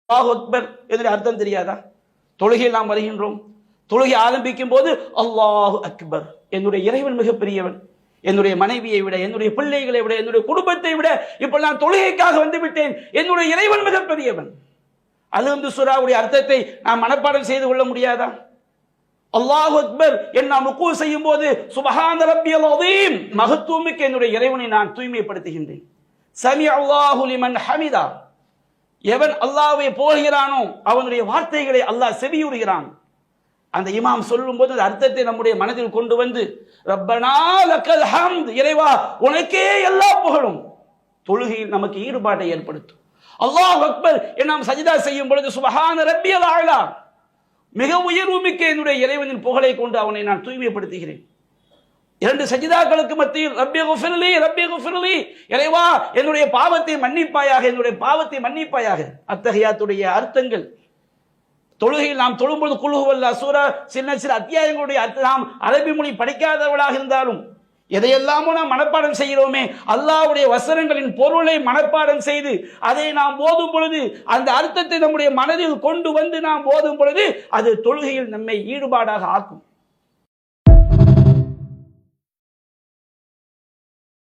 அல்லாஹ் அக்பர் இதனுடைய அர்த்தம் தெரியாதா? தொழுகையில் நாம் வருகின்றோம், தொழுகை ஆரம்பிக்கும் போது அல்லாஹ் அக்பர், என்னுடைய இறைவன் மிகப்பெரியவன், என்னுடைய மனைவியை விட, என்னுடைய பிள்ளைகளை விட, என்னுடைய குடும்பத்தை விட இப்ப நான் தொழுகைக்காக வந்து விட்டேன், என்னுடைய இறைவன் மிகப்பெரியவன். அல்ஹம்து சூராவுடைய அர்த்தத்தை நாம் மனப்பாடம் செய்து கொள்ள முடியாதா? அல்லாஹ் அக்பர் என் நாம் ருக்கு செய்யும் போது சுப்ஹான ரப்பியல் அதீம், மகத்துவமிக்க என்னுடைய இறைவனை நான் தூய்மைப்படுத்துகின்றேன். சமி அல்லாஹு லிமன் ஹமிதா, எவன் அல்லாஹ்வை புகழ்கிறானோ அவனுடைய வார்த்தைகளை அல்லாஹ் செவியுறுகிறான். அந்த இமாம் சொல்லும் போது அர்த்தத்தை நம்முடைய மனதில் கொண்டு வந்து ரப்பனா லக்கல் ஹம்த், இறைவா உனக்கே எல்லா புகழும், தொழுகையில் நமக்கு ஈடுபாட்டை ஏற்படுத்தும். அல்லாஹ் அக்பர் நாம் சஜிதா செய்யும் பொழுது சுப்ஹான ரப்பியல் அலா, மிக உயர்வு மிக்க என்னுடைய இறைவனின் புகழை கொண்டு அவனை நான் தூய்மைப்படுத்துகிறேன். இரண்டு சஜிதாக்களுக்கு மத்தியில் ரப்பி குஃபிர்லி ரப்பி குஃபிர்லி, இறைவா என்னுடைய பாவத்தை மன்னிப்பாயாக, என்னுடைய பாவத்தை மன்னிப்பாயாக. அத்தஹியாத்துடைய அர்த்தங்கள் தொழுகையில் நாம் தொழும்போது குல் ஹுவல்லாஹ் சூரா சின்ன சில அத்தியாயங்களுடைய நாம் அரபி மொழி படிக்காதவர்களாக இருந்தாலும் எதையெல்லாமோ நாம் மனப்பாடம் செய்கிறோமே, அல்லாஹ்வுடைய வசனங்களின் பொருளை மனப்பாடம் செய்து அதை நாம் ஓதும் பொழுது, அந்த அர்த்தத்தை நம்முடைய மனதில் கொண்டு வந்து நாம் ஓதும் பொழுது அது தொழுகையில் நம்மை ஈடுபாடாக ஆக்கும்.